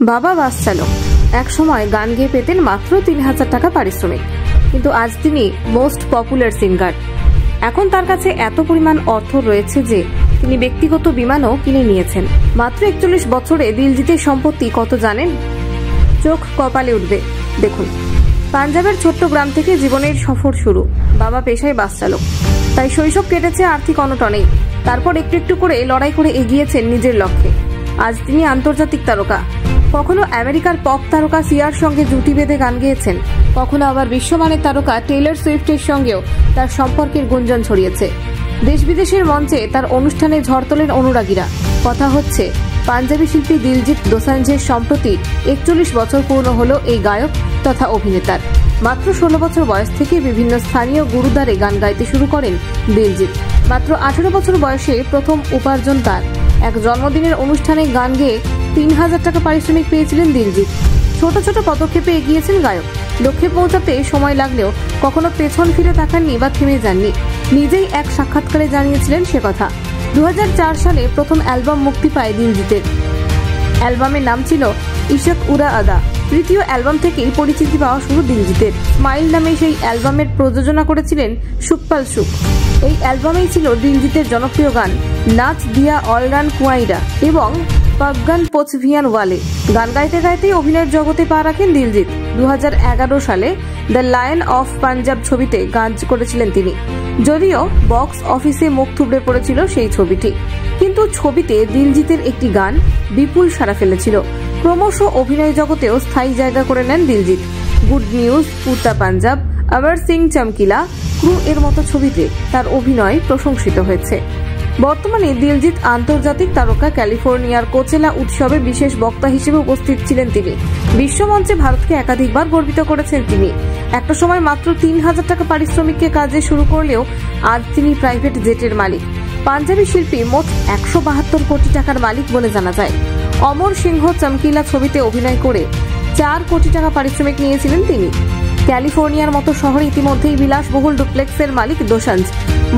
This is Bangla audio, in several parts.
বাবা বাস চালক, এক সময় গান গেয়ে পেতেন মাত্র ৩,০০০ টাকা পারিশ্রমিক, কিন্তু আজ তিনি মোস্ট পপুলার সিঙ্গার। এখন তার কাছে এত পরিমাণ অর্থ রয়েছে যে তিনি ব্যক্তিগত বিমানও কিনে নিয়েছেন। মাত্র ৪১ বছরে দিলজিতের সম্পত্তি কত জানেন? চোখ কপালে উঠবে। দেখুন, পাঞ্জাবের ছোট্ট গ্রাম থেকে জীবনের সফর শুরু। বাবা পেশায় বাস চালক, তাই শৈশব কেটেছে আর্থিক অনটনেই। তারপর একটু একটু করে লড়াই করে এগিয়েছেন নিজের লক্ষ্যে। আজ তিনি আন্তর্জাতিক তারকা। কখনো আমেরিকার পপ তারকা সিয়ার সঙ্গে জুটি বেঁধে গান গেয়েছেন, কখনো আবার বিশ্বমানের তারকা টেইলর সুইফটের সঙ্গেও তার সম্পর্কের গুঞ্জন ছড়িয়েছে। দেশ বিদেশের মঞ্চে তার অনুষ্ঠানে ঝড় তোলেন অনুরাগীরা। কথা হচ্ছে পাঞ্জাবি শিল্পী দিলজিৎ দোসাঞ্জের সম্প্রতি ৪১ বছর পূর্ণ হল এই গায়ক তথা অভিনেতার। মাত্র ১৬ বছর বয়স থেকে বিভিন্ন স্থানীয় গুরুদ্বারে গান গাইতে শুরু করেন দিলজিৎ। মাত্র ১৮ বছর বয়সে প্রথম উপার্জন তার। এক জন্মদিনের অনুষ্ঠানে গান গেয়ে ৩,০০০ টাকা পারিশ্রমিক পেয়েছিলেন দিলজিৎ। ছোট ছোট পদক্ষেপে এগিয়েছেন গায়ক। লক্ষ্যে পৌঁছাতে সময় লাগলেও কখনো পেছন ফিরে তাকাননি বা থেমে যাননি। নিজেই এক সাক্ষাৎকারে জানিয়েছিলেন সে কথা। ২০০৪ সালে প্রথম অ্যালবাম মুক্তি পায় দিলজিতের। অ্যালবামের নাম ছিল ইশক উরা আদা। তৃতীয় অ্যালবাম থেকেই পরিচিতি পাওয়া শুরু দিলজিতের। স্মাইল নামে সেই অ্যালবামের প্রযোজনা করেছিলেন সুখপাল সুখ। এই অ্যালবামেই ছিল দিলজিতের জনপ্রিয় গান নাচ দিয়া অলরান কুয়াইরা এবং পাগগান পোচভিয়ান ওয়ালে। গান গাইতে গাইতেই অভিনয়ের জগতে পা রাখেন দিলজিৎ। ২০১১ সালে দ্য লায়ন অফ পাঞ্জাব ছবিতে গান করেছিলেন তিনি। যদিও বক্স অফিসে মুখ থুবড়ে পড়েছিল সেই ছবিটি, কিন্তু ছবিতে দিলজিতের একটি গান বিপুল সাড়া ফেলেছিল। ক্রমশ অভিনয় জগতেও স্থায়ী জায়গা করে নেন Diljit. Good news, Udta Punjab, Amar Singh চমকিলা, crew এর মতো ছবিতে তার অভিনয় প্রশংসিত হয়েছে। বর্তমানে দিলজিৎ আন্তর্জাতিক তারকা। ক্যালিফোর্নিয়ার কোচেলা উৎসবে বিশেষ বক্তা হিসেবে উপস্থিত ছিলেন তিনি। বিশ্বমঞ্চে ভারতকে একাধিকবার গর্বিত করেছেন তিনি। একটা সময় মাত্র ৩,০০০ টাকা পারিশ্রমিককে কাজে শুরু করলেও আজ তিনি প্রাইভেট জেটের মালিক। পাঞ্জাবি শিল্পী মোট ১৭২ কোটি টাকার মালিক বলে জানা যায়। অমর সিংহ চমকিলা ছবিতে অভিনয় করে ৪ কোটি টাকা পারিশ্রমিক নিয়েছিলেন তিনি। ক্যালিফোর্নিয়ার মতো শহরে ইতিমধ্যেই বিলাসবহুল ডুপ্লেক্সের মালিক দোসাঞ্জ।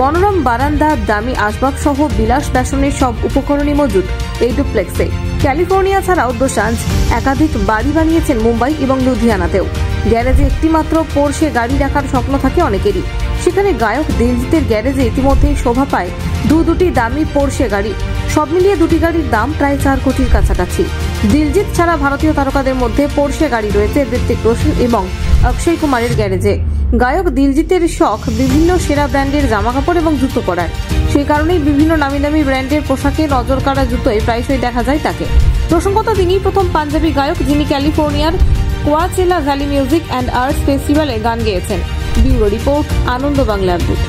মনোরম বারান্দা, দামি আসবাব সহ বিলাস ফ্যাশনের সব উপকরণই মজুদ এই ডুপ্লেক্সে। ক্যালিফোর্নিয়া ছাড়াও দোসাঞ্জ একাধিক বাড়ি বানিয়েছেন মুম্বাই এবং লুধিয়ানাতেও। গ্যারেজে একটি মাত্র পোরশে গাড়ি রাখার স্বপ্ন থাকে অনেকেরই। সেখানে গায়ক দিলজিতের গ্যারেজে ইতিমধ্যেই শোভা পায় দুটি দামি পোরশে গাড়ি। সব মিলিয়ে দুটি গাড়ির দাম প্রায় ৪ কোটির কাছাকাছি। দিলজিৎ ছাড়া ভারতীয় তারকাদের মধ্যে পোরশে গাড়ি রয়েছে ঋত্বিক রোশন এবং অক্ষয় কুমারের গ্যারেজে। গায়ক দিলজিতের শখ বিভিন্ন সেরা ব্র্যান্ডের জামাকাপড় এবং জুতো পরার। সেই কারণেই বিভিন্ন নামি দামি ব্র্যান্ডের পোশাকে নজর কাড়া জুতোয় প্রায়শই দেখা যায় তাকে। প্রসঙ্গত তিনিই প্রথম পাঞ্জাবি গায়ক যিনি ক্যালিফোর্নিয়ার কোয়াচেলা ভ্যালি মিউজিক অ্যান্ড আর্টস ফেস্টিভ্যালে গান গেয়েছেন। ব্যুরো রিপোর্ট, আনন্দ বাংলা আপডেট।